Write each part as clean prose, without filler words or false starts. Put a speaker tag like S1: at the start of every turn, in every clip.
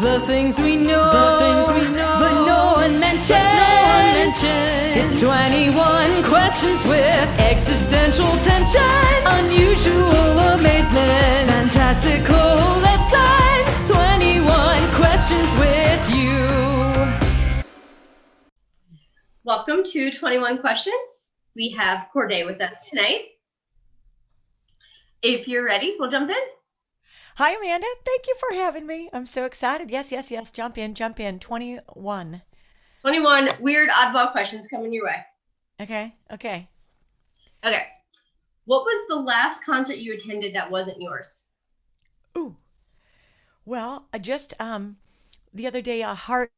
S1: The things we know, but no one mentions. It's 21 questions with existential tension, unusual amazement, fantastical lessons. 21 questions with you.
S2: Welcome to 21 Questions. We have Corday with us tonight. If you're ready, we'll jump in.
S3: Hi, Amanda. Thank you for having me. I'm so excited. Yes. Jump in. 21.
S2: 21 weird oddball questions coming your way.
S3: Okay.
S2: Okay. What was the last concert you attended that wasn't yours?
S3: Ooh. Well, just the other day, a Heart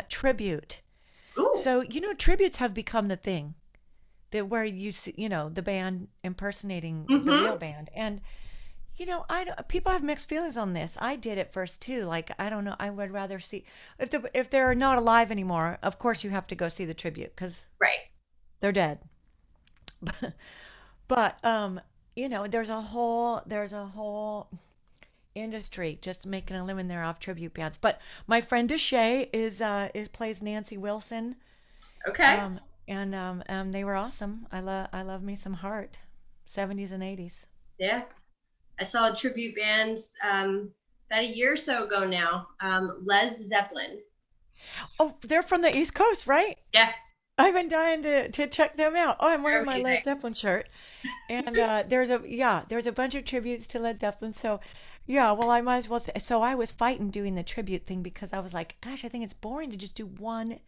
S3: tribute.
S2: Ooh.
S3: So, tributes have become the thing where you see, the band impersonating the real band. And people have mixed feelings on this. I did it first too. Like, I don't know. I would rather see if they're not alive anymore. Of course, you have to go see the tribute because they're dead. But there's a whole industry just making a living there off tribute bands. But my friend Deshay plays Nancy Wilson.
S2: Okay.
S3: And they were awesome. I love me some Heart, 70s and 80s.
S2: Yeah. I saw a tribute band about a year or so ago now, Led Zeppelin.
S3: Oh, they're from the East Coast, right?
S2: Yeah.
S3: I've been dying to check them out. Oh, I'm wearing my Led Zeppelin shirt. And there's a bunch of tributes to Led Zeppelin. So, yeah, well, I might as well say. So I was fighting doing the tribute thing because I was like, gosh, I think it's boring to just do one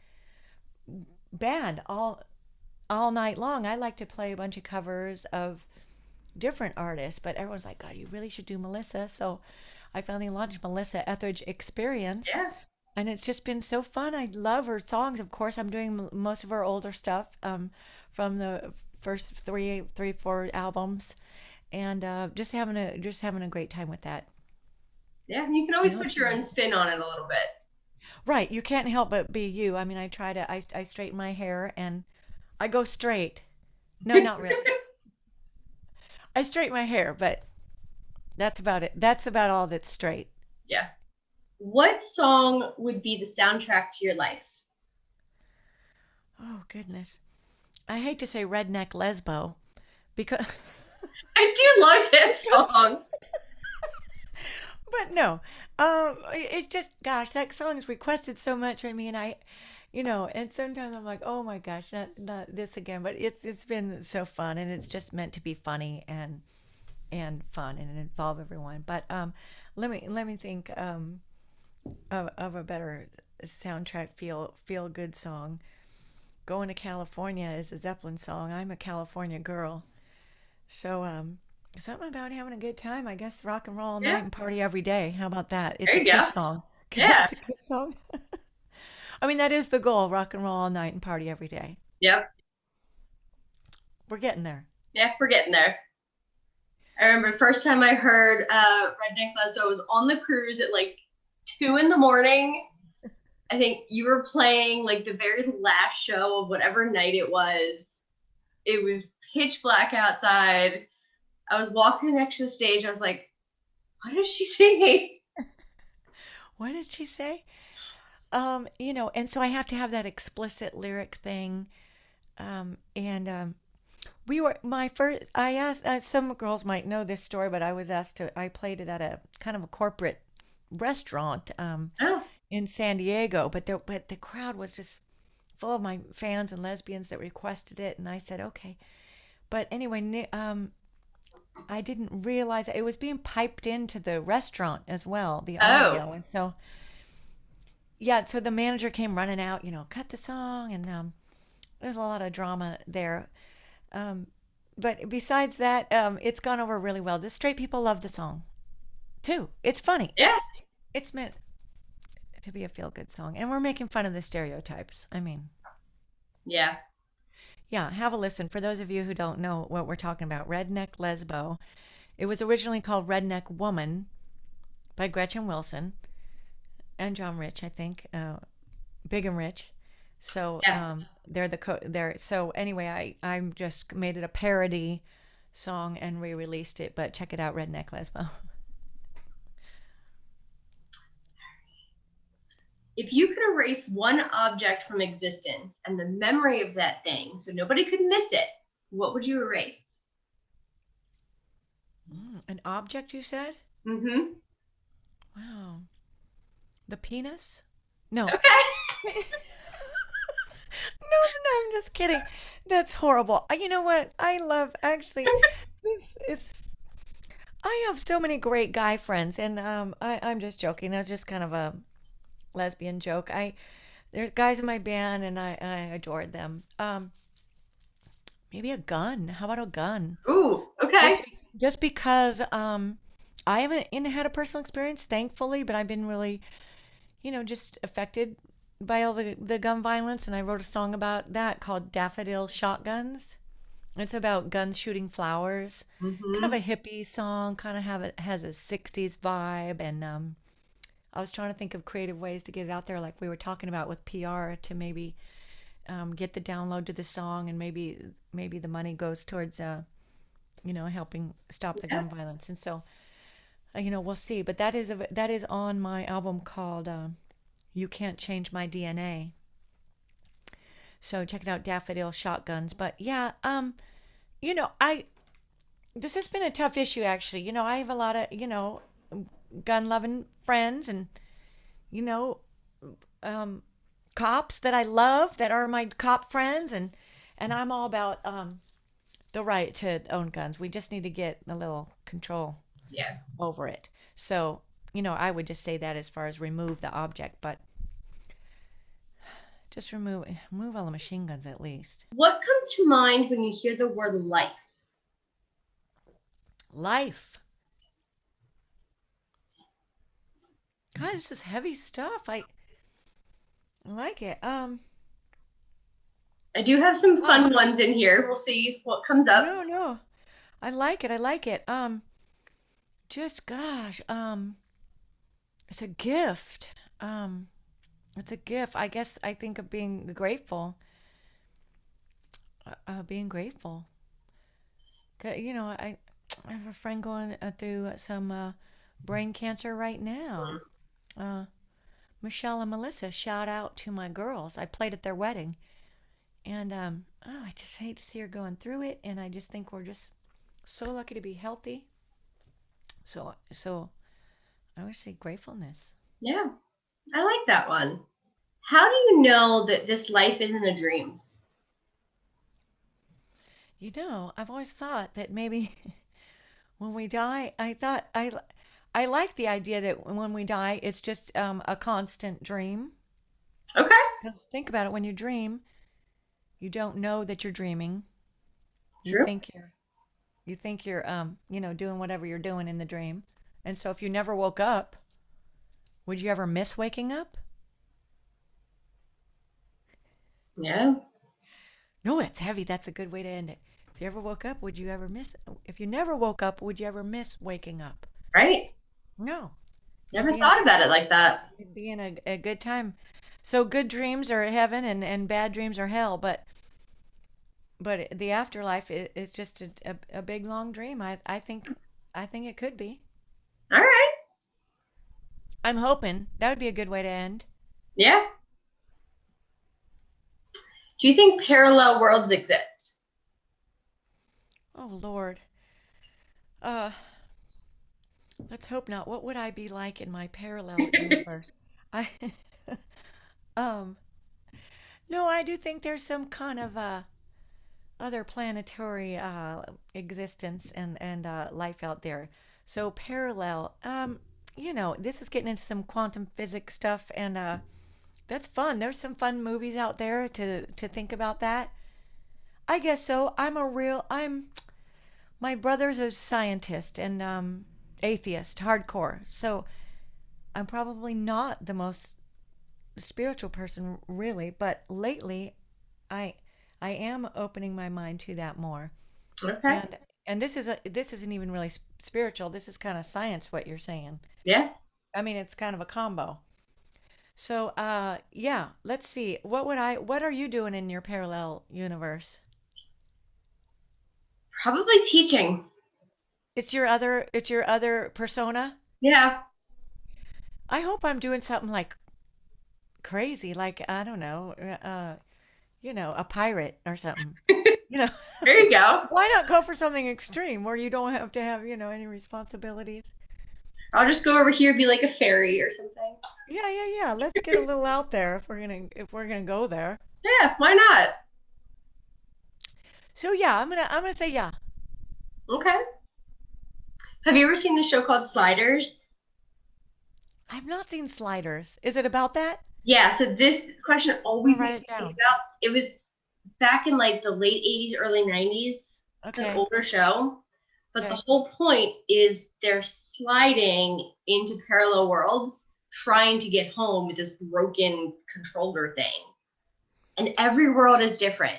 S3: band all night long. I like to play a bunch of covers of different artists, but everyone's like, God, you really should do Melissa. So I finally launched Melissa Etheridge Experience.
S2: Yeah.
S3: And it's just been so fun. I love her songs. Of course, I'm doing most of her older stuff from the first three, 4 albums, and just having a great time with that.
S2: Yeah, you can always put your own spin on it a little bit.
S3: Right, you can't help but be you. I mean, I straighten my hair and I go straight. No, not really. I straighten my hair, but that's about it. That's about all that's straight.
S2: Yeah. What song would be the soundtrack to your life?
S3: Oh, goodness. I hate to say Redneck Lesbo because
S2: I do love that song.
S3: But no, it's just, gosh, that song is requested so much by me, and and sometimes I'm like, oh my gosh, not this again. But it's been so fun, and it's just meant to be funny and fun and involve everyone. But let me think of a better soundtrack feel good song. Going to California is a Zeppelin song. I'm a California girl, so something about having a good time. I guess rock and roll all night and party every day. How about that? It's a Kiss song.
S2: Yeah.
S3: It's a Kiss song. I mean, that is the goal, rock and roll all night and party every day.
S2: Yep.
S3: We're getting there.
S2: Yeah, we're getting there. I remember the first time I heard Redneck Booze, I was on the cruise at like 2 a.m. I think you were playing like the very last show of whatever night it was. It was pitch black outside. I was walking next to the stage. I was like, what is she singing?
S3: What did she say? And so I have to have that explicit lyric thing. We were I asked, some girls might know this story, but I played it at a kind of a corporate restaurant, in San Diego, but the crowd was just full of my fans and lesbians that requested it. And I said, okay. But anyway, I didn't realize it was being piped into the restaurant as well, the audio. And so, so the manager came running out, cut the song, and there's a lot of drama there. But besides that, it's gone over really well. The straight people love the song too. It's funny.
S2: Yeah.
S3: It's meant to be a feel-good song, and we're making fun of the stereotypes. I mean,
S2: yeah,
S3: have a listen. For those of you who don't know what we're talking about, Redneck Lesbo. It was originally called Redneck Woman by Gretchen Wilson and John Rich, I think, Big and Rich. So so anyway, I just made it a parody song and re-released it, but check it out, Redneck Lesbo.
S2: If you could erase one object from existence and the memory of that thing so nobody could miss it, what would you erase?
S3: An object, you said?
S2: Mm-hmm.
S3: Wow. The penis? No.
S2: Okay.
S3: No, I'm just kidding. That's horrible. You know what? I love actually. It's. I have so many great guy friends, and I'm just joking. That's just kind of a lesbian joke. There's guys in my band, and I adored them. Maybe a gun. How about a gun?
S2: Ooh, okay.
S3: Just because I haven't had a personal experience, thankfully, but I've been really, just affected by all the gun violence, and I wrote a song about that called Daffodil Shotguns. It's about guns shooting flowers. Kind of a hippie song, kind of has a 60s vibe, and I was trying to think of creative ways to get it out there, like we were talking about with PR, to maybe get the download to the song, and maybe the money goes towards helping stop the gun violence. And so we'll see, but that is on my album called You Can't Change My DNA. So check it out, Daffodil Shotguns. But yeah, this has been a tough issue, actually. I have a lot of gun loving friends, and cops that I love that are my cop friends, and I'm all about the right to own guns. We just need to get a little control over it. So, I would just say that as far as remove the object, but just remove all the machine guns at least.
S2: What comes to mind when you hear the word life?
S3: Life. God, this is heavy stuff. I like it.
S2: I do have some fun ones in here. We'll see what comes up.
S3: No. I like it. Just gosh, it's a gift. It's a gift. I guess I think of being grateful. Being grateful. I have a friend going through some brain cancer right now. Michelle and Melissa, shout out to my girls. I played at their wedding. And I just hate to see her going through it. And I just think we're just so lucky to be healthy. So I would say gratefulness.
S2: Yeah, I like that one. How do you know that this life isn't a dream?
S3: I've always thought that maybe when we die, I like the idea that when we die, it's just a constant dream.
S2: Okay.
S3: Because think about it, when you dream, you don't know that you're dreaming. You
S2: True.
S3: think you're doing whatever you're doing in the dream. And so if you never woke up, would you ever miss waking up?
S2: Yeah.
S3: No, it's heavy. That's a good way to end it. If you ever woke up, would you ever miss? If you never woke up, would you ever miss waking up?
S2: Right.
S3: No.
S2: Never thought about it like that.
S3: It'd be in a good time. So good dreams are heaven, and bad dreams are hell. But the afterlife is just a big long dream. I think it could be.
S2: All right.
S3: I'm hoping that would be a good way to end.
S2: Yeah. Do you think parallel worlds exist?
S3: Oh Lord. Let's hope not. What would I be like in my parallel universe? I no, I do think there's some kind of other planetary existence and life out there. So parallel, this is getting into some quantum physics stuff, and that's fun. There's some fun movies out there to think about that. I guess so. My brother's a scientist and atheist, hardcore. So I'm probably not the most spiritual person, really, but lately I am opening my mind to that more.
S2: Okay.
S3: And this isn't even really spiritual. This is kind of science, what you're saying.
S2: Yeah.
S3: I mean, it's kind of a combo. So, yeah, let's see. What are you doing in your parallel universe?
S2: Probably teaching.
S3: It's your other persona?
S2: Yeah.
S3: I hope I'm doing something like crazy, like I don't know, a pirate or something. You know,
S2: There you go.
S3: why not go for something extreme where you don't have to have, any responsibilities?
S2: I'll just go over here and be like a fairy or something.
S3: Yeah, yeah, yeah. Let's get a little out there if we're gonna go there.
S2: Yeah, why not?
S3: So yeah, I'm gonna say yeah.
S2: Okay. Have you ever seen the show called Sliders?
S3: I've not seen Sliders. Is it about that?
S2: Yeah, so this question
S3: I'll
S2: always
S3: write
S2: makes
S3: it
S2: me think
S3: down.
S2: about it was back in like the late 80s, early 90s. It's an
S3: Okay.
S2: older show. But the
S3: Okay.
S2: whole point is they're sliding into parallel worlds, trying to get home with this broken controller thing. And every world is different.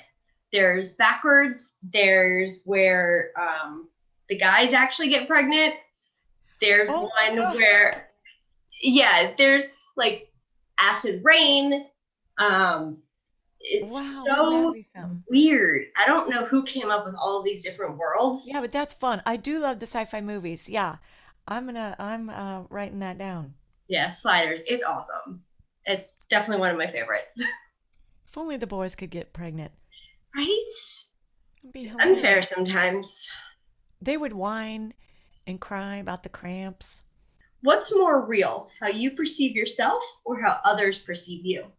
S2: There's backwards, there's where the guys actually get pregnant. There's
S3: Oh my
S2: one
S3: God.
S2: where, yeah, there's like acid rain. Um, it's
S3: Wow, wouldn't that
S2: so
S3: be something?
S2: weird. I don't know who came up with all of these different
S3: Yeah,
S2: worlds.
S3: but that's fun. I do love the sci-fi movies. Yeah. I'm writing that down.
S2: Yeah, Sliders. It's awesome. It's definitely one of my favorites.
S3: If only the boys could get pregnant.
S2: Right?
S3: It'd be
S2: It's unfair
S3: hilarious.
S2: sometimes.
S3: They would whine and cry about the cramps.
S2: What's more real, how you perceive yourself or how others perceive you?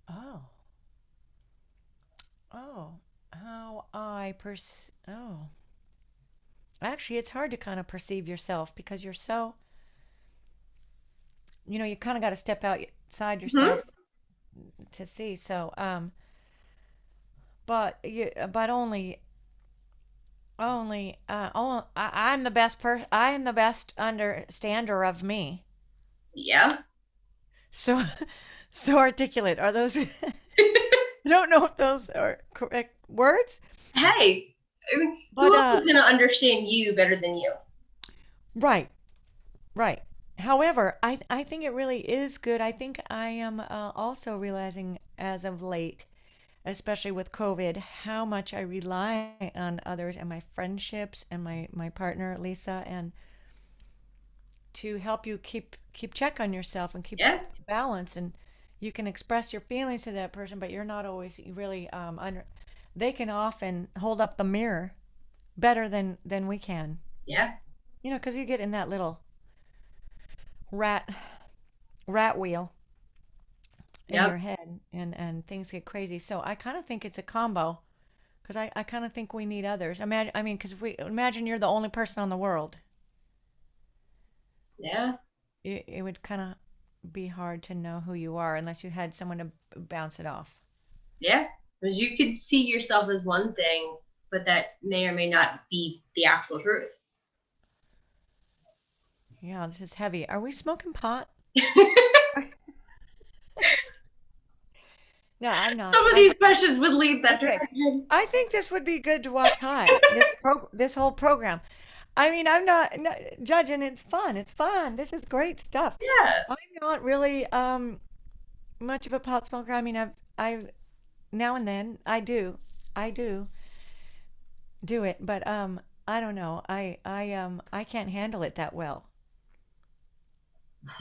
S3: Oh. Oh. How I oh. Actually, it's hard to kind of perceive yourself because you're so, you kind of got to step outside
S2: Hmm.
S3: yourself to see. So, but I'm the best I am the best understander of me.
S2: Yeah.
S3: So, so articulate. Are those? I don't know if those are correct words,
S2: Hey, I mean, who
S3: but
S2: else is going to understand you better than you?
S3: right, right. However, I think it really is good. I think I am also realizing as of late, especially with COVID, how much I rely on others and my friendships and my partner Lisa and to help you keep check on yourself and keep
S2: Yeah.
S3: balance, and you can express your feelings to that person, but you're not always really under. They can often hold up the mirror better than we can,
S2: Yeah.
S3: because you get in that little rat rat wheel in your
S2: Yep.
S3: head, and things get crazy. So I kind of think it's a combo because I kind of think we need others. Imagine, I mean, because if we imagine you're the only person on the world,
S2: Yeah.
S3: it would kind of be hard to know who you are unless you had someone to bounce it off.
S2: Yeah. Because you could see yourself as one thing, but that may or may not be the actual truth.
S3: Yeah, this is heavy. Are we smoking pot? No, I'm not.
S2: Some of
S3: I
S2: these
S3: just
S2: questions would lead that
S3: okay.
S2: direction.
S3: I think this would be good to watch high. This whole program. I mean, I'm not judging. It's fun. It's fun. This is great stuff.
S2: Yeah.
S3: I'm not really much of a pot smoker. I mean, I've now and then I do do it, but I don't know. I can't handle it that well.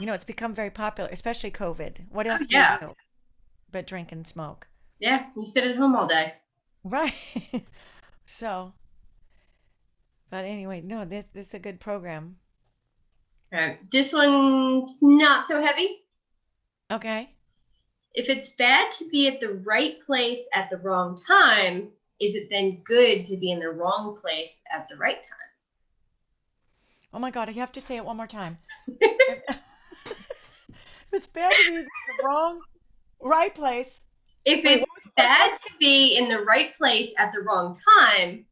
S3: It's become very popular, especially COVID. What else do you
S2: Yeah.
S3: do but drink and smoke?
S2: Yeah. You sit at home all day.
S3: Right. So, but anyway, no, this is a good program.
S2: All right. This one's not so heavy.
S3: Okay.
S2: If it's bad to be at the right place at the wrong time, is it then good to be in the wrong place at the right
S3: Oh my God, you have to say it one more time.
S2: time?
S3: If, if it's bad to be in the wrong, right place.
S2: If
S3: Wait,
S2: it's
S3: what was the first one?
S2: bad to be in the right place at the wrong time,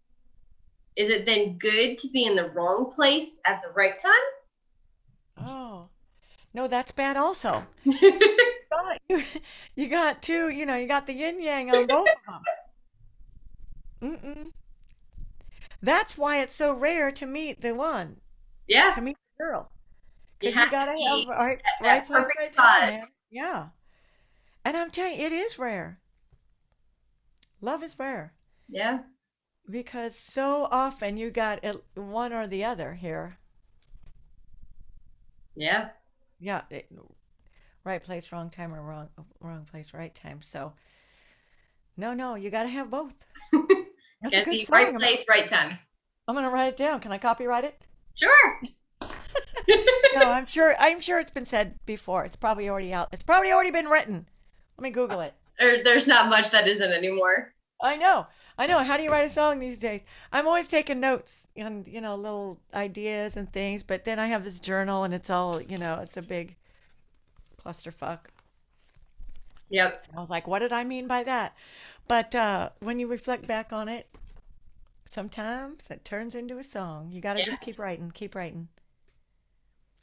S2: is it then good to be in the wrong place at the right
S3: Oh, no, that's bad also.
S2: time?
S3: You got two, you got the yin yang on both of them. Mm-mm. That's why it's so rare to meet the one,
S2: Yeah,
S3: to meet the girl.
S2: you
S3: Because you
S2: have to
S3: gotta have
S2: be at
S3: right
S2: that
S3: place,
S2: perfect
S3: right time,
S2: spot.
S3: man. Yeah. And I'm telling you, it is rare. Love is rare.
S2: Yeah,
S3: Because so often you got one or the other here.
S2: yeah,
S3: Yeah. right place, wrong time, or wrong place, right time. So no, you got to have both. That's a
S2: Can't
S3: good
S2: be right
S3: song.
S2: place, right time.
S3: I'm gonna write it down. Can I copyright it?
S2: Sure.
S3: No, I'm sure. I'm sure it's been said before. It's probably already out. It's probably already been written. Let me Google it.
S2: There's not much that isn't anymore.
S3: I know. I know. How do you write a song these days? I'm always taking notes and, little ideas and things, but then I have this journal and it's all, it's a big clusterfuck.
S2: Yep.
S3: I was like, what did I mean by that? But when you reflect back on it, sometimes it turns into a song. You got to just keep writing, keep writing.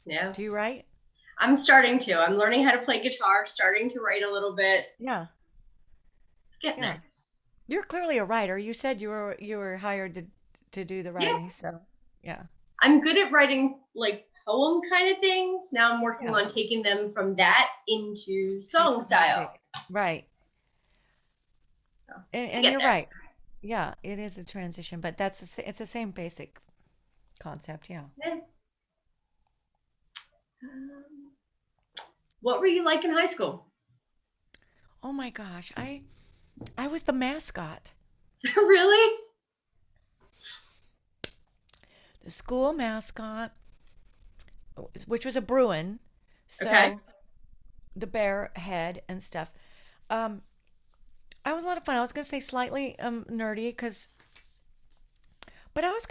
S2: Yeah.
S3: Do you write?
S2: I'm starting to. I'm learning how to play guitar, starting to write a little bit.
S3: Yeah.
S2: It's getting there.
S3: You're clearly a writer. You said you were hired to do the writing, so yeah.
S2: I'm good at writing like poem kind of things. Now I'm working
S3: Yeah.
S2: on taking them from that into song style.
S3: Right.
S2: So,
S3: And you're right. Yeah, it is a transition, but it's the same basic concept, yeah.
S2: What were you like in high school?
S3: Oh my gosh, I was the mascot.
S2: Really?
S3: The school mascot, which was a Bruin, so
S2: Okay.
S3: the bear head and stuff. I was a lot of fun. I was going to say slightly nerdy but I was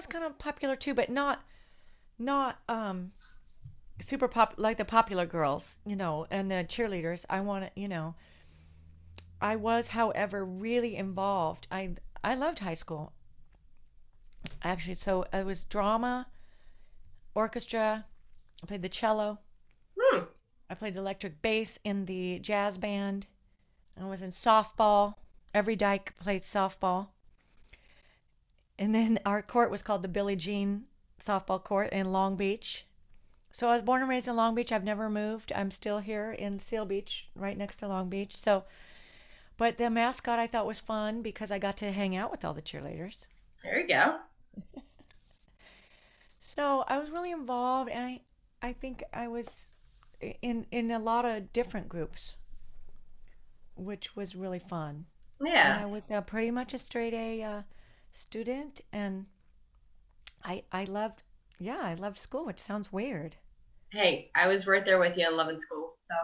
S3: kind of popular too, but not super pop like the popular girls, and the cheerleaders. I was, however, really involved. I loved high school. Actually, so it was drama, orchestra. I played the cello. I played the electric bass in the jazz band. I was in softball. Every dyke played softball. And then our court was called the Billie Jean softball court in Long Beach. So I was born and raised in Long Beach. I've never moved. I'm still here in Seal Beach, right next to Long Beach. So, but the mascot I thought was fun because I got to hang out with all the cheerleaders.
S2: There you go.
S3: So I was really involved, and I think I was in a lot of different groups, which was really fun.
S2: Yeah.
S3: And I was pretty much a straight A student, and I loved school, which sounds weird.
S2: Hey, I was right there with you in loving school. So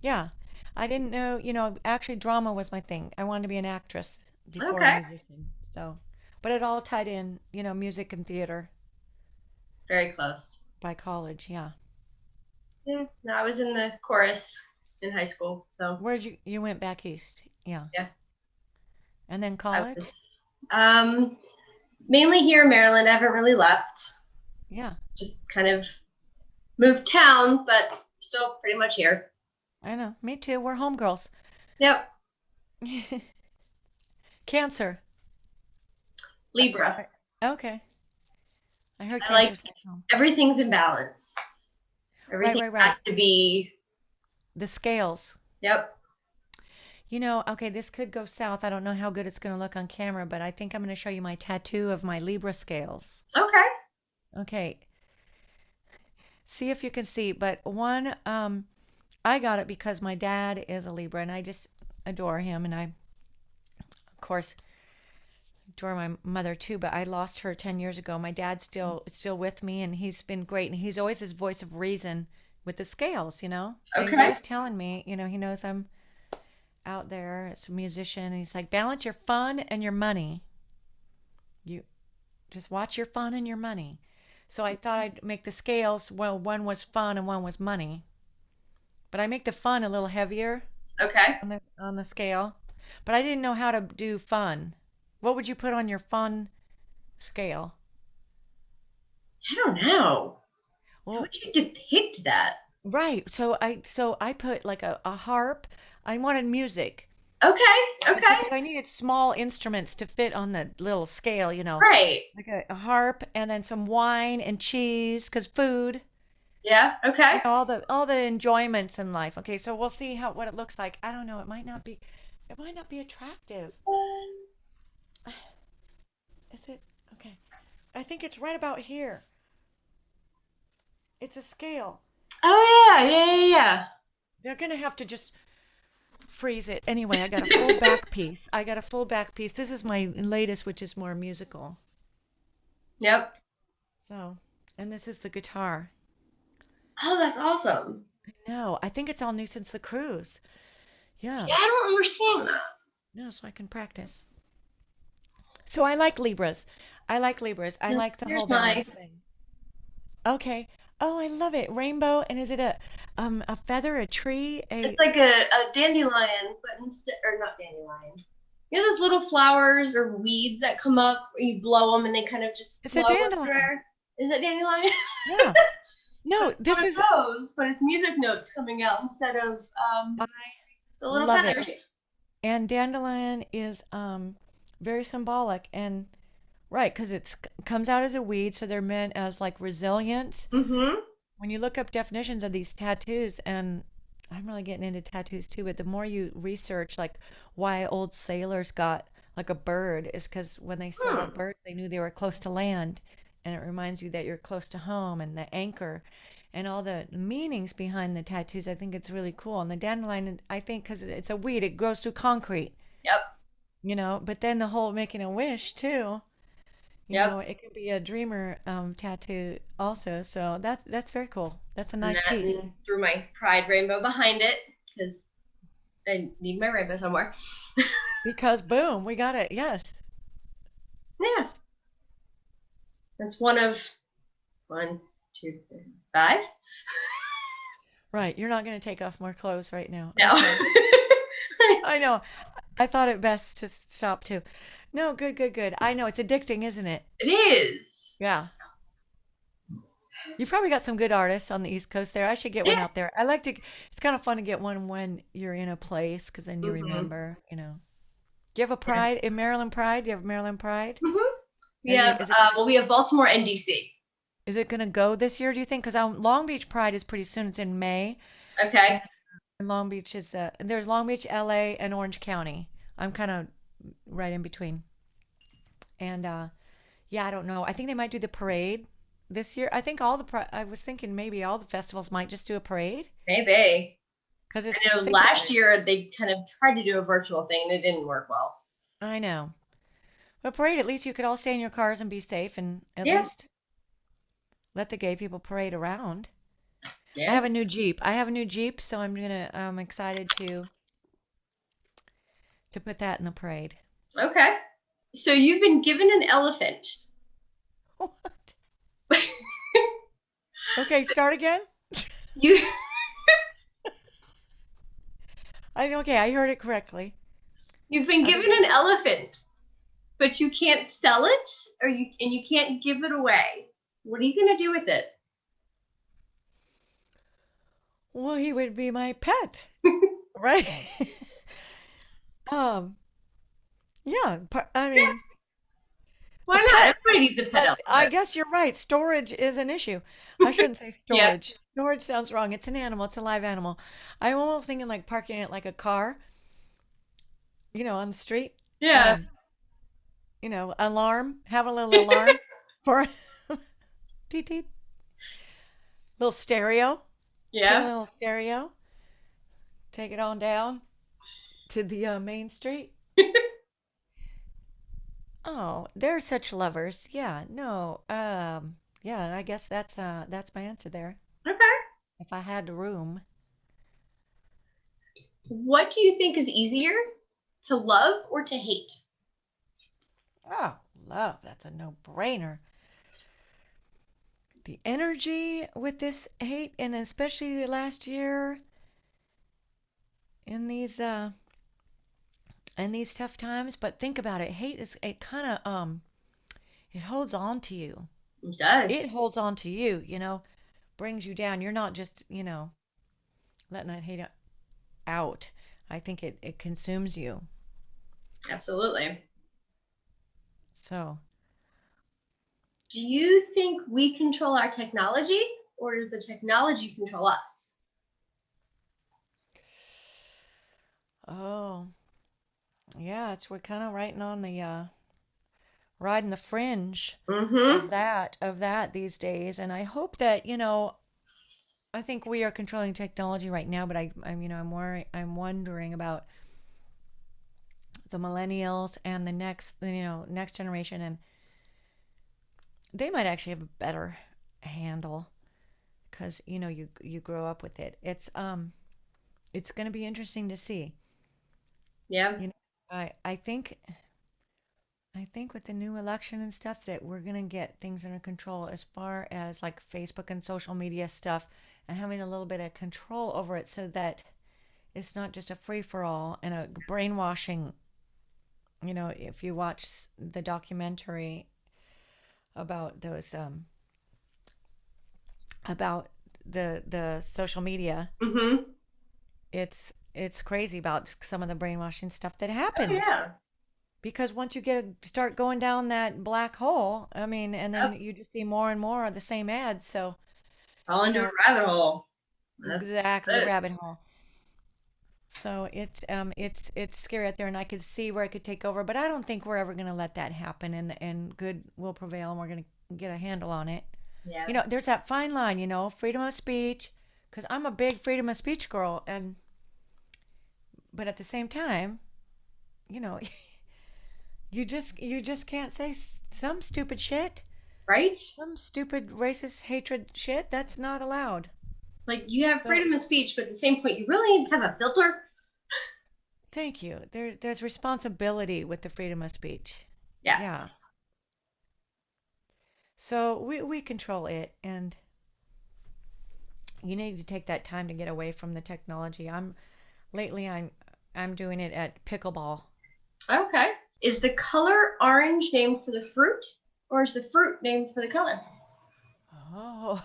S3: Yeah. I didn't know, actually drama was my thing. I wanted to be an actress before
S2: okay.
S3: a musician. So, but it all tied in, music and theater
S2: Very close.
S3: by college. Yeah.
S2: Yeah. No, I was in the chorus in high school. So
S3: Where'd you went back east? Yeah.
S2: yeah.
S3: And then college?
S2: Mainly here in Maryland. I haven't really left.
S3: Yeah.
S2: Just kind of moved town, but still pretty much here.
S3: I know. Me too. We're homegirls.
S2: Yep.
S3: Cancer.
S2: Libra.
S3: Okay. I heard
S2: I like
S3: Cancer's like home.
S2: everything's in balance. Everything
S3: Right.
S2: has to be.
S3: The scales.
S2: Yep.
S3: Okay, this could go south. I don't know how good it's going to look on camera, but I think I'm going to show you my tattoo of my Libra scales.
S2: Okay.
S3: Okay. See if you can see, but one, I got it because my dad is a Libra and I just adore him. And I, of course, adore my mother too, but I lost her 10 years ago. My dad's still with me and he's been great. And he's always his voice of reason with the scales, And he's
S2: Okay.
S3: always telling me, he knows I'm out there as a musician. And he's like, balance your fun and your money. You just watch your fun and your money. So I thought I'd make the scales, well, one was fun and one was money. But I make the fun a little heavier
S2: Okay.
S3: on the scale. But I didn't know how to do fun. What would you put on your fun scale?
S2: I don't know. How
S3: Well,
S2: would you depict that?
S3: right. So I put like a harp. I wanted music.
S2: Okay.
S3: And so,
S2: Okay.
S3: 'cause I needed small instruments to fit on the little scale,
S2: Right.
S3: like a harp, and then some wine and cheese, because food.
S2: Yeah. Okay.
S3: All the enjoyments in life. Okay, so we'll see what it looks like. I don't know. It might not be attractive. Is it? Okay. I think it's right about here. It's a scale.
S2: Oh Yeah.
S3: They're gonna have to just freeze it. Anyway, I got a full back piece. I got a full back piece. This is my latest, which is more musical.
S2: Yep.
S3: So, and this is the guitar.
S2: Oh, that's awesome.
S3: No, I think it's all new since the cruise. Yeah.
S2: Yeah, I don't remember seeing that.
S3: No, so I can practice. So I like Libras. I like Libras. I like the whole
S2: Here's mine.
S3: balance thing. Okay. Oh, I love it. Rainbow. And is it a feather, a tree,
S2: It's like a dandelion, but instead, or not dandelion. You know those little flowers or weeds that come up, where you blow them and they kind of just
S3: It's a
S2: flow
S3: dandelion.
S2: everywhere? Is it dandelion?
S3: Yeah. No, this
S2: One
S3: is
S2: of those, but it's music notes coming out instead of
S3: I
S2: the little
S3: love
S2: feathers.
S3: it. And dandelion is very symbolic and right, because it comes out as a weed, so they're meant as like resilience.
S2: Mm-hmm.
S3: When you look up definitions of these tattoos, and I'm really getting into tattoos too, but the more you research like why old sailors got like a bird is because when they saw a bird, they knew they were close to land, and it reminds you that you're close to home and the anchor and all the meanings behind the tattoos. I think it's really cool. And the dandelion, I think, because it's a weed, it grows through concrete,
S2: Yep.
S3: but then the whole making a wish too.
S2: Yep.
S3: It could be a dreamer tattoo also. So that's very cool. That's a
S2: And
S3: nice
S2: that
S3: piece.
S2: and threw my pride rainbow behind it because I need my rainbow somewhere.
S3: Because boom, we got it. Yes.
S2: Yeah. That's one of 1, 2, 3, 5.
S3: Right. You're not going to take off more clothes right now.
S2: No.
S3: Okay. I know. I thought it best to stop too. No, good, good, good. I know it's addicting, isn't it?
S2: It is.
S3: Yeah. You've probably got some good artists on the East Coast there. I should get one
S2: Yeah.
S3: out there. I like to, it's kind of fun to get one when you're in a place because then you
S2: Mm-hmm.
S3: remember. Do you have a Pride in Maryland Pride? Do you have Maryland Pride?
S2: Mm-hmm. We
S3: Have you,
S2: have we have Baltimore and DC.
S3: is it going to go this year, do you think? Because Long Beach Pride is pretty soon. It's in May.
S2: Okay.
S3: And Long Beach is, there's Long Beach, LA, and Orange County. I'm kind of right in between. And yeah, I don't know. I think they might do the parade this year. I think I was thinking maybe all the festivals might just do a parade
S2: Maybe.
S3: because
S2: I
S3: it's.
S2: know
S3: think about
S2: last
S3: it.
S2: year they kind of tried to do a virtual thing and it didn't work well.
S3: I know. But parade, at least you could all stay in your cars and be safe and at
S2: Yeah.
S3: least let the gay people parade around. I
S2: Yeah.
S3: have a new Jeep. So I'm excited to put that in the parade.
S2: Okay. So you've been given an elephant.
S3: What? Okay, start again.
S2: You
S3: I heard it correctly.
S2: you've been
S3: Okay.
S2: given an elephant, but you can't sell it and you can't give it away. What are you gonna do with it?
S3: Well, he would be my pet, right? um, yeah. I mean,
S2: Why
S3: a
S2: not?
S3: pet.
S2: Everybody needs a pet
S3: I
S2: elephant.
S3: guess you're right. Storage is an issue. I shouldn't say
S2: Yeah.
S3: storage. Storage sounds wrong. It's an animal. It's a live animal. I'm almost thinking like parking it like a car, on the street.
S2: Yeah.
S3: Alarm. Have a little alarm for teet teet. Little stereo. Put in a
S2: Yeah.
S3: little stereo. Take it on down to the main street. Oh, they're such lovers. Yeah, no. Yeah, I guess that's my answer there.
S2: Okay.
S3: If I had the room.
S2: What do you think is easier, to love or to hate?
S3: Oh, love, that's a no-brainer. The energy with this hate, and especially last year in these tough times, but think about it. Hate is it kind of it holds on to you.
S2: It does.
S3: It holds on to you, brings you down. You're not just, letting that hate out. I think it consumes you.
S2: Absolutely.
S3: So,
S2: Do you think we control our technology or does the technology control us?
S3: oh, yeah, we're kind of riding the fringe
S2: Mm-hmm.
S3: of that these days, and I hope that, I think we are controlling technology right now, but I'm wondering about the millennials and the next generation, and they might actually have a better handle because you grow up with it. It's going to be interesting to see.
S2: Yeah.
S3: You know, I think with the new election and stuff that we're going to get things under control as far as like Facebook and social media stuff and having a little bit of control over it so that it's not just a free for all and a brainwashing. If you watch the documentary about those about the social media,
S2: Mm-hmm.
S3: it's crazy about some of the brainwashing stuff that
S2: Oh,
S3: happens.
S2: yeah.
S3: Because once you start going down that black hole, I mean, and then
S2: Yep.
S3: you just see more and more of the same ads. So,
S2: Fall
S3: you
S2: into a
S3: know,
S2: rabbit hole. That's
S3: exactly the
S2: it.
S3: rabbit hole. So it's scary out there, and I could see where it could take over, but I don't think we're ever going to let that happen, and good will prevail, and we're going to get a handle on it.
S2: Yeah.
S3: There's that fine line, freedom of speech, because I'm a big freedom of speech girl, but at the same time, you know, you just can't say some stupid shit.
S2: Right?
S3: Some stupid racist hatred shit that's not allowed.
S2: Like you have
S3: So
S2: freedom of speech, but at the same point, you really need to have a filter.
S3: thank you. There's responsibility with the freedom of speech.
S2: Yes.
S3: Yeah. So we control it, and you need to take that time to get away from the technology. I'm doing it at pickleball.
S2: Okay. Is the color orange named for the fruit, or is the fruit named for the color?
S3: Oh.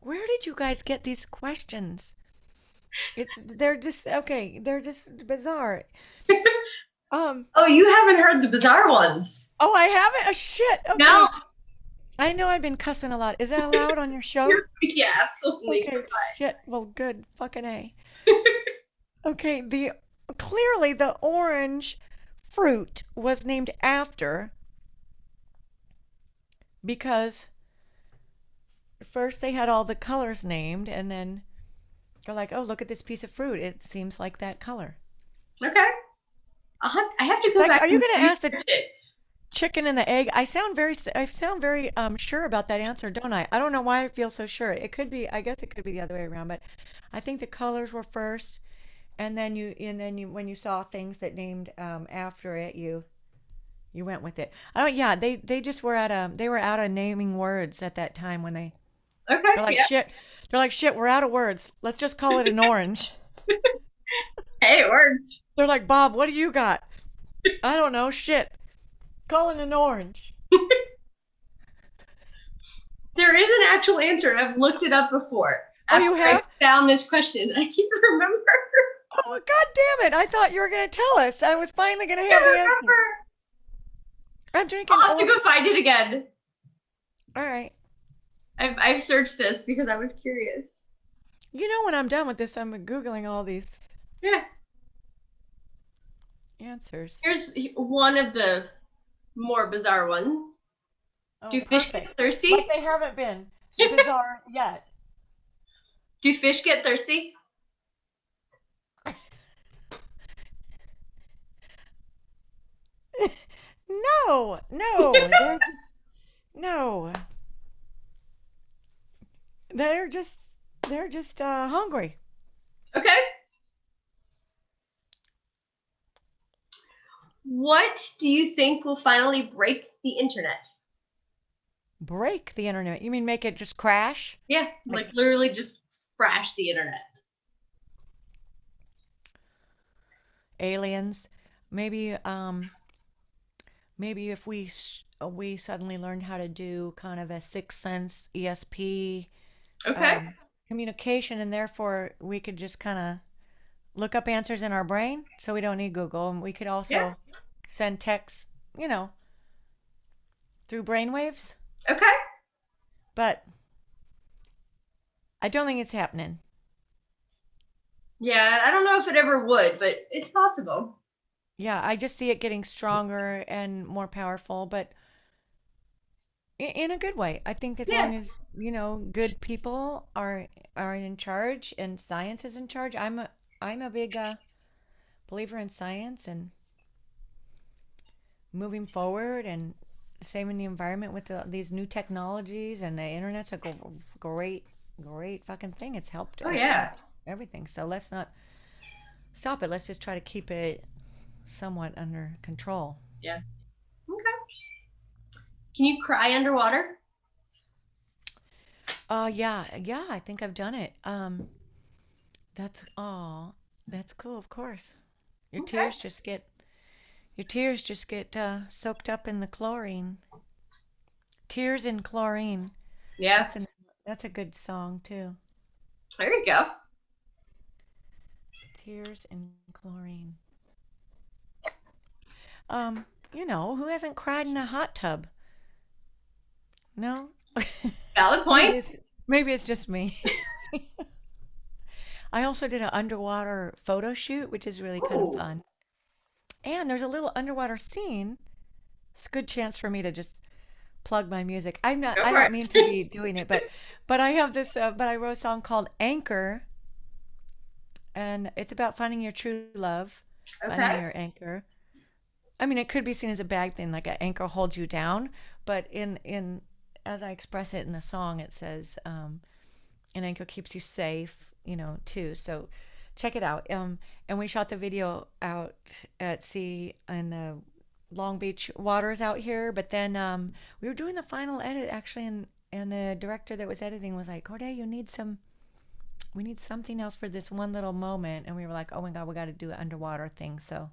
S3: Where did you guys get these questions? They're just okay, they're just bizarre. Um
S2: Oh, you haven't heard the bizarre ones.
S3: oh, I haven't. Oh, shit.
S2: No.
S3: Okay. I know I've been cussing a lot. Is that allowed on your show?
S2: Yeah, absolutely.
S3: Okay, shit. Well, good. Fucking A. Okay, the clearly the orange fruit was named after because first they had all the colors named and then they're like, "Oh, look at this piece of fruit. It seems like that color."
S2: Okay. I have to
S3: It's
S2: go
S3: like,
S2: back
S3: are you
S2: and
S3: going to ask the
S2: research it.
S3: chicken and the egg? I sound very sure about that answer, don't I? I don't know why I feel so sure. It could be, I guess it could be the other way around, but I think the colors were first and then you when you saw things that named after it, you went with it. I don't yeah, they just were out of naming words at that time when
S2: Okay.
S3: they're like
S2: Yeah.
S3: shit. They're like shit, we're out of words. Let's just call it an orange.
S2: Hey, it worked.
S3: They're like, "Bob, what do you got?" I don't know, shit. Call it an orange.
S2: There is an actual answer, and I've looked it up before.
S3: Oh, you
S2: After I
S3: have?
S2: found this question, I can't remember.
S3: Oh, god damn it. I thought you were going to tell us. I was finally going to
S2: I
S3: have
S2: can't
S3: the answer.
S2: remember.
S3: I'm drinking
S2: I'll have to
S3: orange.
S2: go find it again.
S3: All right.
S2: I've searched this because I was curious.
S3: When I'm done with this, I'm Googling all these
S2: Yeah.
S3: answers.
S2: Here's one of the more bizarre ones.
S3: Oh,
S2: Do fish
S3: perfect.
S2: get thirsty?
S3: Like they haven't been bizarre yet.
S2: Do fish get thirsty?
S3: No, no. No. They're just, hungry.
S2: Okay. What do you think will finally break the internet?
S3: Break the internet. You mean make it just crash?
S2: Yeah,
S3: Like
S2: like literally just crash the internet.
S3: aliens? Maybe, maybe if we suddenly learned how to do kind of a sixth sense ESP
S2: Okay.
S3: communication, and therefore we could just kind of look up answers in our brain, so we don't need Google, and we could also
S2: Yeah.
S3: send texts, through brainwaves.
S2: Okay.
S3: But I don't think it's happening.
S2: Yeah, I don't know if it ever would, but it's possible.
S3: Yeah, I just see it getting stronger and more powerful, but In a good way. I think as
S2: Yeah.
S3: long as, good people are in charge and science is in charge. I'm a big believer in science and moving forward and saving the environment with these new technologies, and the internet's a great great fucking thing.
S2: Oh
S3: It's
S2: yeah.
S3: helped everything. So let's not stop it. Let's just try to keep it somewhat under control.
S2: Yeah. Okay. Can you cry underwater?
S3: Yeah, I think I've done it. That's cool, of course. Your
S2: Okay.
S3: tears just get your tears just get soaked up in the chlorine. Tears in chlorine.
S2: Yeah.
S3: That's a that's a good song too.
S2: There you go.
S3: Tears in chlorine. Who hasn't cried in a hot tub? No?
S2: Valid
S3: maybe
S2: point.
S3: it's maybe it's just me. I also did an underwater photo shoot, which is really kind of
S2: Ooh.
S3: fun. And there's a little underwater scene. It's a good chance for me to just plug my music.
S2: Go
S3: I
S2: for
S3: don't
S2: it.
S3: mean to be doing it, but I have this but I wrote a song called Anchor, and it's about finding your true love, finding
S2: Okay.
S3: your anchor. I mean, it could be seen as a bad thing, like an anchor holds you down, but in as I express it in the song, it says an anchor keeps you safe, too. So check it out. And we shot the video out at sea in the Long Beach waters out here, but then we were doing the final edit actually, and the director that was editing was like, Corday, we need something else for this one little moment. And we were like, oh my God, we got to do an underwater thing. So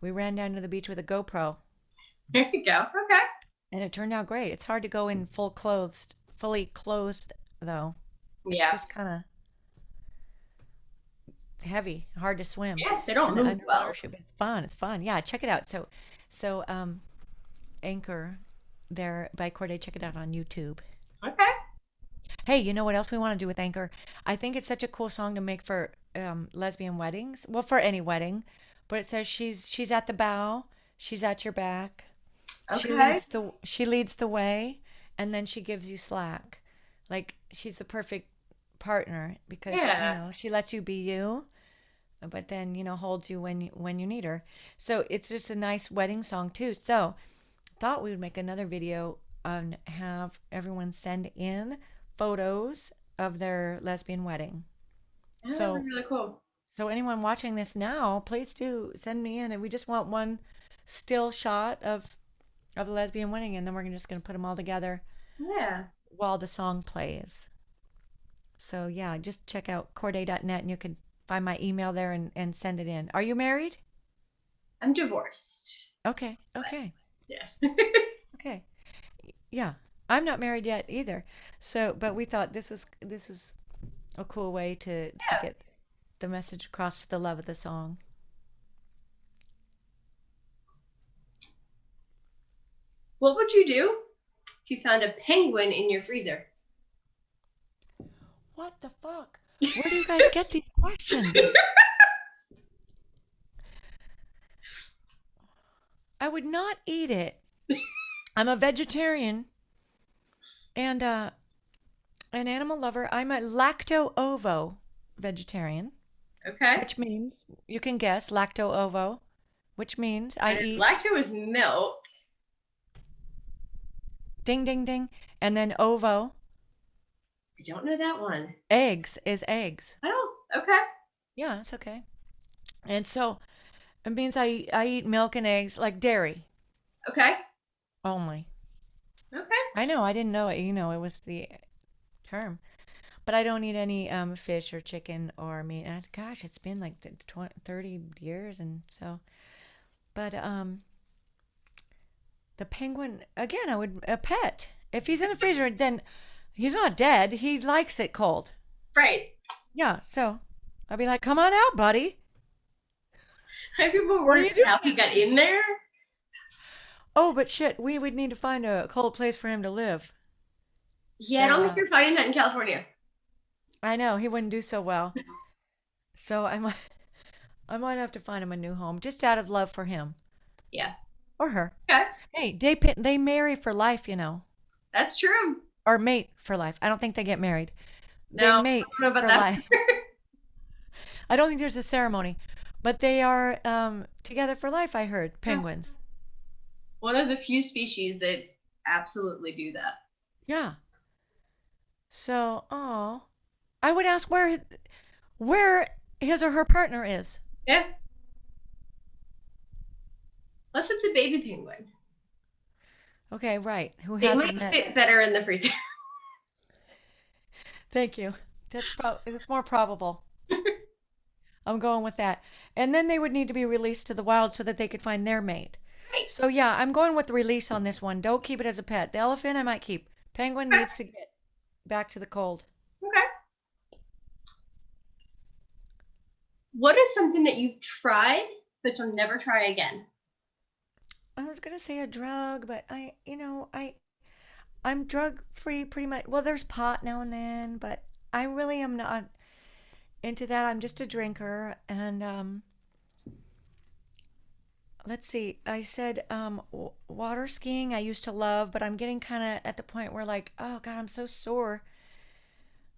S3: we ran down to the beach with a GoPro,
S2: There you go. Okay.
S3: and it turned out great. It's hard to go in fully clothed though. It's
S2: Yeah.
S3: just kind of heavy, hard to swim.
S2: Yeah. They don't
S3: And the
S2: move
S3: underwater
S2: well.
S3: shoot, but it's fun. It's fun. Yeah, check it out. So Anchor there by Corday, check it out on YouTube.
S2: Okay.
S3: Hey, you know what else we want to do with Anchor? I think it's such a cool song to make for lesbian weddings. Well, for any wedding, but it says she's at the bow, she's at your back.
S2: Okay.
S3: She leads the way, and then she gives you slack. Like she's the perfect partner because
S2: Yeah.
S3: she lets you be you, but then holds you when you need her. So it's just a nice wedding song too. So thought we would make another video and have everyone send in photos of their lesbian wedding.
S2: Yeah, that was
S3: So
S2: really cool.
S3: so anyone watching this now, please do send me in, and we just want one still shot of a lesbian wedding, and then we're just gonna put them all together
S2: Yeah.
S3: while the song plays. So yeah, just check out corday.net and you can find my email there and send it in. Are you married?
S2: I'm divorced.
S3: Okay,
S2: But
S3: okay,
S2: yeah.
S3: okay. Yeah, I'm not married yet either. So, but we thought this is a cool way to
S2: Yeah.
S3: get the message across, the love of the song.
S2: What would you do if you found a penguin in your freezer?
S3: What the fuck? Where do you guys get these questions? I would not eat it. I'm a vegetarian and an animal lover. I'm a lacto-ovo vegetarian,
S2: Okay.
S3: which means you can guess lacto-ovo, which means I
S2: And
S3: eat
S2: lactose is milk.
S3: ding ding ding, and then ovo,
S2: I don't know that one.
S3: eggs is eggs.
S2: Oh, okay.
S3: Yeah, it's okay. And so it means I eat milk and eggs like dairy
S2: Okay.
S3: only.
S2: Okay.
S3: I know, I didn't know it. It was the term. But I don't eat any fish or chicken or meat. And gosh, it's been like 30 years, and so. But the penguin again. I would a pet. If he's in the freezer, then he's not dead. He likes it cold.
S2: Right.
S3: Yeah. So I'd be like, "Come on out, buddy.
S2: How people
S3: What are
S2: were
S3: you doing?"
S2: how he got in there?
S3: Oh, but shit, we would need to find a cold place for him to live.
S2: Yeah, I don't
S3: So
S2: think you're finding that in California.
S3: I know he wouldn't do so well. So I might have to find him a new home just out of love for him.
S2: Yeah.
S3: or her.
S2: Okay.
S3: Hey, they marry for life, you know,
S2: That's true.
S3: or mate for life. I don't think they get married. They
S2: No, I
S3: mate
S2: don't know about
S3: for
S2: that.
S3: life. I don't think there's a ceremony, but they are together for life. I heard
S2: Yeah.
S3: penguins.
S2: One of the few species that absolutely do that.
S3: Yeah. So, oh, I would ask where his or her partner is.
S2: Yeah. Unless it's a baby penguin.
S3: Okay, right. Who
S2: They
S3: hasn't
S2: might
S3: met?
S2: fit better in the freezer.
S3: Thank you. It's more probable. I'm going with that. And then they would need to be released to the wild so that they could find their mate.
S2: Right.
S3: So yeah, I'm going with the release on this one. Don't keep it as a pet. The elephant I might keep. Penguin
S2: Okay.
S3: needs to get back to the cold.
S2: Okay. What is something that you've tried but you'll never try again?
S3: I was gonna say a drug, but I'm drug free pretty much. Well, there's pot now and then, but I really am not into that. I'm just a drinker, and let's see. I said water skiing I used to love, but I'm getting kind of at the point where like, oh God, I'm so sore.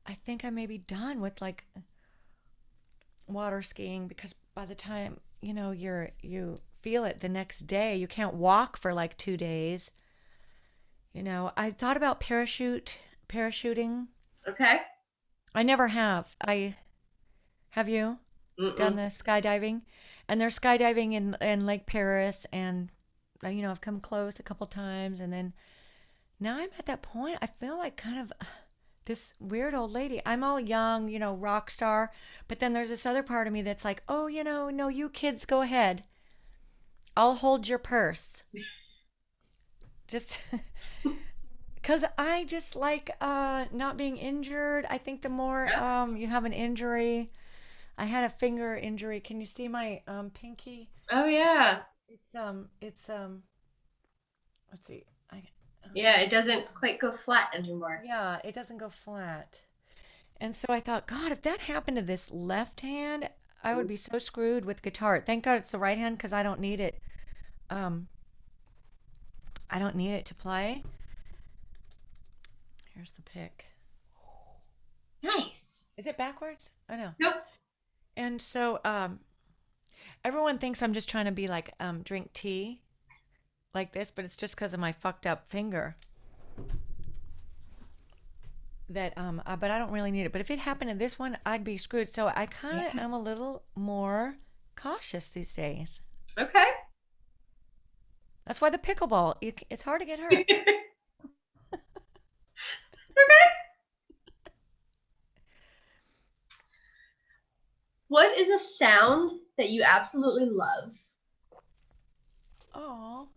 S3: I think I may be done with like water skiing because by the time you feel it the next day, you can't walk for like 2 days. I thought about parachuting.
S2: Okay.
S3: I never have. Have you done
S2: Mm-mm.
S3: the skydiving? And there's skydiving in Lake Paris, and I've come close a couple times, and then now I'm at that point. I feel like kind of this weird old lady. I'm all young, rock star, but then there's this other part of me that's like, oh, no, you kids go ahead. I'll hold your purse. Just because I just like not being injured. I think the more
S2: Yeah.
S3: you have an injury, I had a finger injury. Can you see my pinky?
S2: Oh yeah.
S3: It's let's see.
S2: Yeah, it doesn't quite go flat anymore.
S3: Yeah, it doesn't go flat. And so I thought, God, if that happened to this left hand, I would be so screwed with guitar. Thank God it's the right hand because I don't need it. Um, I don't need it to play. Here's the pick.
S2: Nice.
S3: Is it backwards? I know.
S2: Nope.
S3: And so everyone thinks I'm just trying to be like drink tea like this, but it's just because of my fucked up finger. That but I don't really need it. But if it happened to this one, I'd be screwed. So I kind of am a little more cautious these days.
S2: Okay.
S3: That's why the pickleball, it's hard to get hurt.
S2: Okay. What is a sound that you absolutely love?
S3: Oh,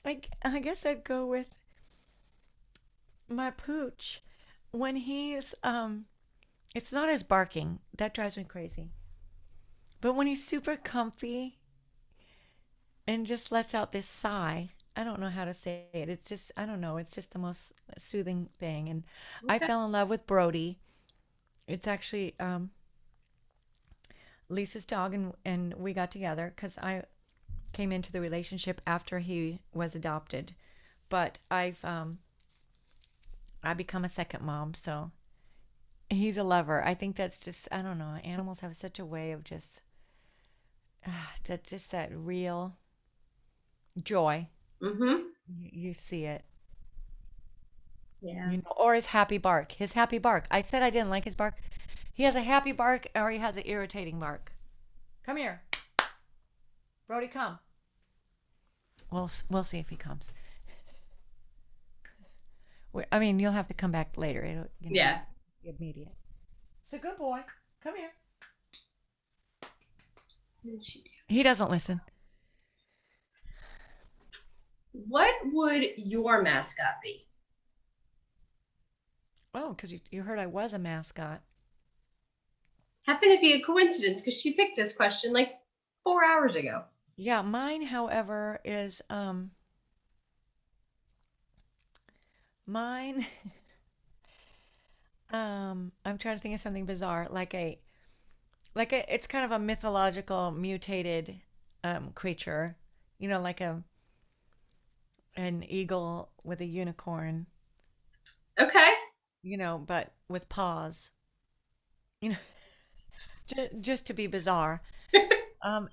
S3: I guess I'd go with my pooch when he's it's not his barking that drives me crazy, but when he's super comfy and just lets out this sigh. I don't know how to say it. It's just, I don't know. It's just the most soothing thing. And I
S2: Okay.
S3: fell in love with Brody. It's actually Lisa's dog, and we got together because I came into the relationship after he was adopted. But I become a second mom, so he's a lover. I think that's just, I don't know. Animals have such a way of just that real joy.
S2: Mm-hmm.
S3: You see it,
S2: Yeah.
S3: or his happy bark. His happy bark. I said I didn't like his bark. He has a happy bark, or he has an irritating bark. Come here, Brody. Come. We'll see if he comes. I mean, you'll have to come back later. It'll,
S2: Yeah.
S3: be immediate. It's a good boy. Come here.
S2: What did she do?
S3: He doesn't listen.
S2: What would your mascot be?
S3: Oh, because you heard I was a mascot.
S2: Happened to be a coincidence because she picked this question like 4 hours ago.
S3: Yeah, mine, however, is mine. I'm trying to think of something bizarre, like a it's kind of a mythological mutated creature, like an eagle with a unicorn,
S2: Okay.
S3: but with paws, you know, just to be bizarre.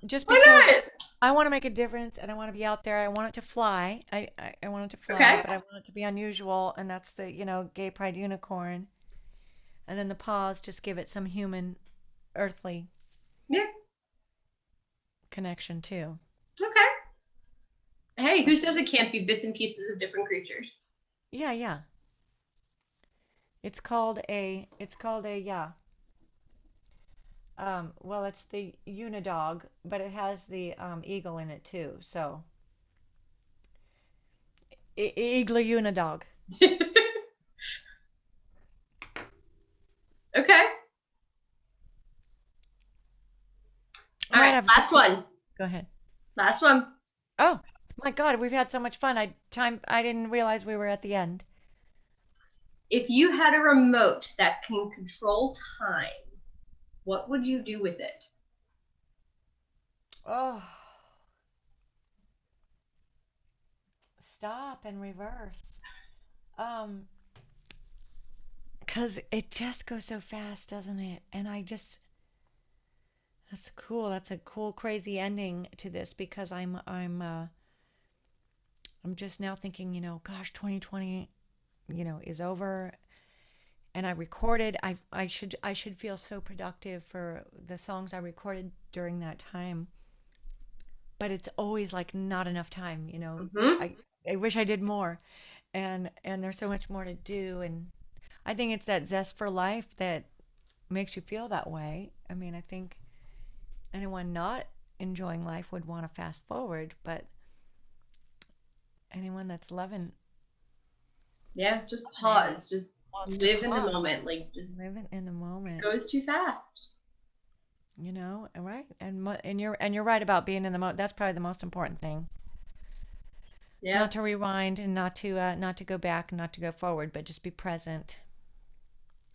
S3: Just
S2: Why
S3: because
S2: not?
S3: I want to make a difference and I want to be out there. I want it to fly. I want it to fly,
S2: Okay.
S3: but I want it to be unusual. And that's the, gay pride unicorn. And then the paws just give it some human, earthly
S2: Yeah.
S3: connection too.
S2: Okay. Hey, who says it can't be bits and pieces of different creatures?
S3: Yeah, yeah. It's called a, yeah. Well, it's the unidog, but it has the eagle in it too. So, eagle unidog.
S2: Okay.
S3: I
S2: All
S3: might
S2: right.
S3: have.
S2: Last one.
S3: Go ahead.
S2: Last one.
S3: Oh my God, we've had so much fun. I didn't realize we were at the end.
S2: If you had a remote that can control time, what would you do with it?
S3: Oh, stop and reverse. Cause it just goes so fast, doesn't it? And that's cool. That's a cool, crazy ending to this because I'm just now thinking, gosh, 2020, is over. And I recorded. I should feel so productive for the songs I recorded during that time. But it's always like not enough time.
S2: Mm-hmm.
S3: I wish I did more, and there's so much more to do. And I think it's that zest for life that makes you feel that way. I mean, I think anyone not enjoying life would want to fast forward, but anyone that's loving,
S2: Yeah, just pause. Just
S3: wants to
S2: live in the
S3: pause,
S2: moment. Like, just
S3: living in the moment,
S2: goes too fast.
S3: right? And you're right about being in the moment. That's probably the most important thing.
S2: Yeah.
S3: Not to rewind and not to go back and not to go forward, but just be present.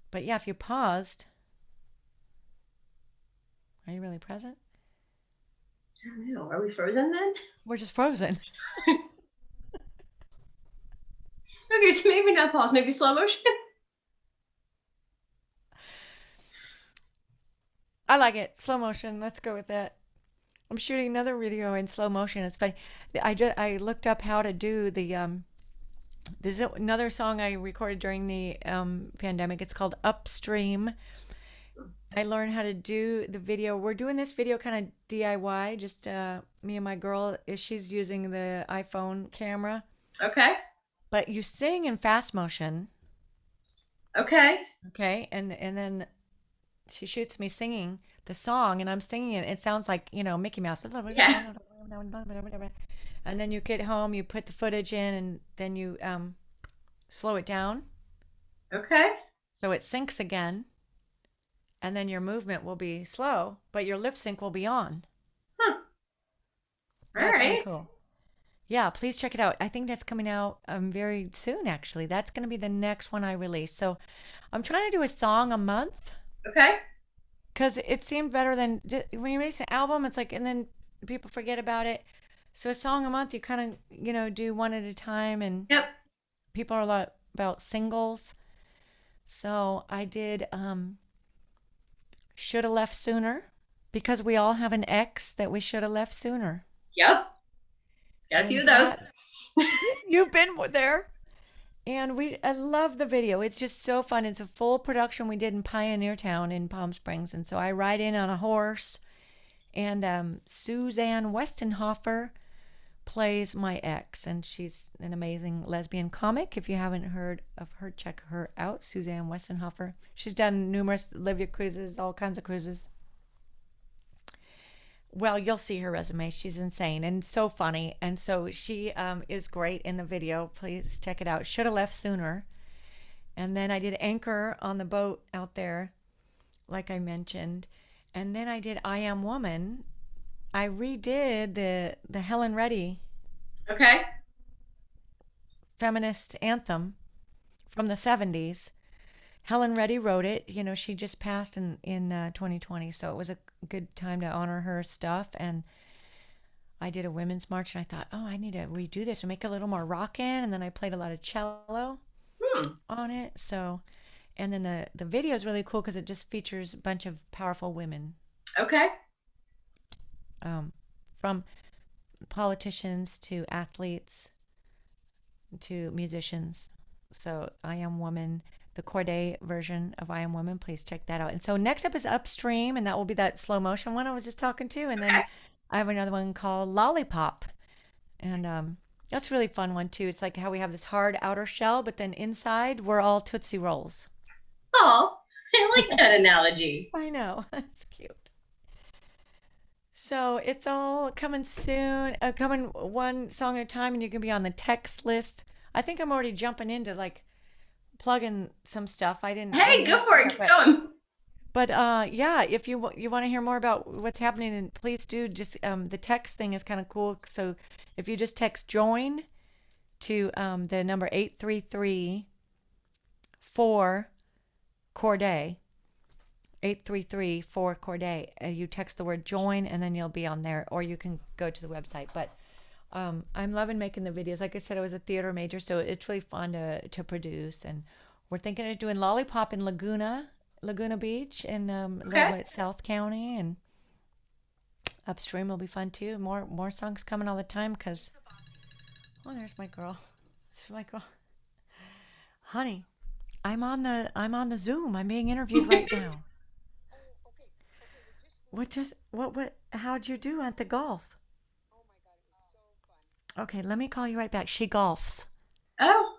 S3: But yeah, if you paused, are you really present?
S2: I don't know. Are we frozen then?
S3: We're just frozen.
S2: Okay, so maybe not pause. Maybe slow motion.
S3: I like it. Slow motion. Let's go with that. I'm shooting another video in slow motion. It's funny. I looked up how to do the This is another song I recorded during the pandemic. It's called Upstream. I learned how to do the video. We're doing this video kind of DIY. Just me and my girl. She's using the iPhone camera.
S2: Okay.
S3: But you sing in fast motion.
S2: Okay.
S3: Okay, and then she shoots me singing the song, and I'm singing it. It sounds like Mickey Mouse.
S2: Yeah.
S3: And then you get home, you put the footage in, and then you slow it down
S2: Okay.
S3: so it syncs again, and then your movement will be slow, but your lip sync will be on.
S2: Huh. All
S3: That's
S2: right.
S3: really cool. Yeah, please check it out. I think that's coming out very soon, actually. That's going to be the next one I release. So I'm trying to do a song a month
S2: Okay.
S3: because it seemed better than when you release an album, it's like, and then people forget about it. So a song a month, you kind of, do one at a time, and
S2: Yep.
S3: people are a lot about singles. So I did Should Have Left Sooner, because we all have an ex that we should have left sooner.
S2: Yep. Got a few of those.
S3: You've been there. And I love the video. It's just so fun. It's a full production we did in Pioneer Town in Palm Springs. And so I ride in on a horse, and Suzanne Westenhofer plays my ex, and she's an amazing lesbian comic. If you haven't heard of her, check her out, Suzanne Westenhofer. She's done numerous Olivia cruises, all kinds of cruises. Well, you'll see her resume. She's insane and so funny. And so she is great in the video. Please check it out. Should Have Left Sooner. And then I did Anchor on the boat out there, like I mentioned. And then I did I Am Woman. I redid the Helen Reddy
S2: Okay.
S3: feminist anthem from the 70s. Helen Reddy wrote it. She just passed in 2020, so it was a good time to honor her stuff. And I did a women's march, and I thought, oh, I need to redo this and make it a little more rockin'. And then I played a lot of cello on it. So, and then the video is really cool because it just features a bunch of powerful women.
S2: Okay.
S3: From politicians to athletes to musicians. So I Am Woman, the Corday version of I Am Woman, please check that out. And so next up is Upstream, and that will be that slow motion one I was just talking to. And then I have another one called Lollipop. And that's a really fun one too. It's like how we have this hard outer shell, but then inside we're all Tootsie Rolls.
S2: Oh, I like that analogy.
S3: I know. It's cute. So it's all coming soon, coming one song at a time, and you can be on the text list. I think I'm already jumping into like plugging some stuff.
S2: Hey, go for it. Keep going.
S3: But yeah, if you want to hear more about what's happening, and please do. Just the text thing is kind of cool. So if you just text join to the number 833 4 Corday. 833 4 Corday. You text the word join and then you'll be on there, or you can go to the website. But I'm loving making the videos. Like I said, I was a theater major, so it's really fun to produce. And we're thinking of doing Lollipop in Laguna Beach in little bit South County, and Upstream will be fun too. More songs coming all the time because there's my girl. There's my girl. Honey, I'm on the Zoom. I'm being interviewed right now. How'd you do at the golf? Oh my God, it was so fun. Okay, let me call you right back. She golfs.
S2: Oh.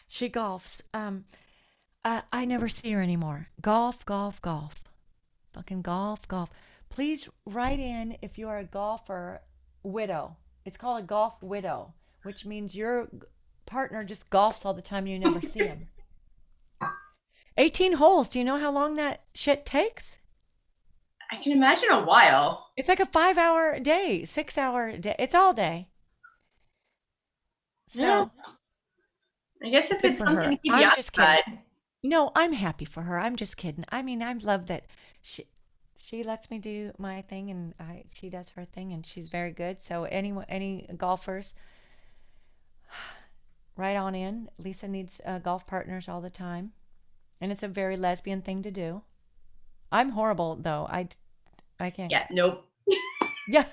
S3: She golfs. I never see her anymore. Golf. Fucking golf. Please write in if you are a golfer widow. It's called a golf widow, which means your partner just golfs all the time and you never see him. 18 holes. Do you know how long that shit takes?
S2: I can imagine a while.
S3: It's like a 5-hour day, 6-hour day. It's all day. So
S2: yeah. I guess if it's something to keep you occupied.
S3: No, I'm happy for her. I'm just kidding. I mean, I love that she lets me do my thing, and she does her thing, and she's very good. So any golfers, right on in. Lisa needs golf partners all the time, and it's a very lesbian thing to do. I'm horrible though. I can't.
S2: Yeah. Nope.
S3: Yeah.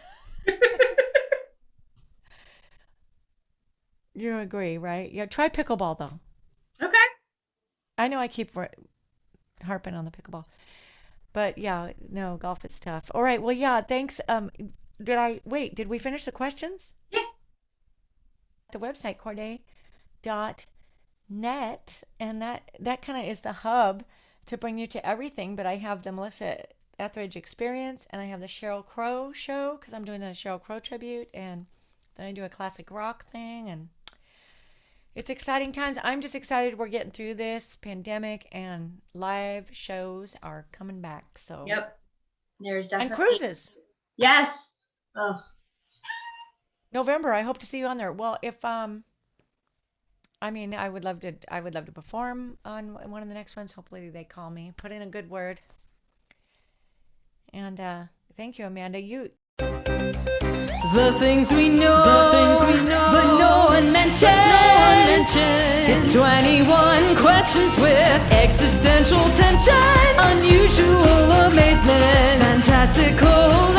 S3: You agree, right? Yeah. Try pickleball though.
S2: Okay.
S3: I know I keep harping on the pickleball, but yeah, no, golf is tough. All right. Well, yeah. Thanks. Did we finish the questions?
S2: Yeah.
S3: The website corday.net, and that kind of is the hub to bring you to everything. But I have the Melissa Etheridge Experience, and I have the Sheryl Crow show because I'm doing a Sheryl Crow tribute, and then I do a classic rock thing, and it's exciting times. I'm just excited we're getting through this pandemic, and live shows are coming back. So
S2: yep, there's definitely,
S3: and cruises.
S2: Yes. Oh.
S3: November. I hope to see you on there. Well, if I would love to perform on one of the next ones. Hopefully they call me. Put in a good word. And thank you, Amanda.
S1: The things we know, but no one mentions. It's 21 questions with existential tension, unusual amazement, fantastical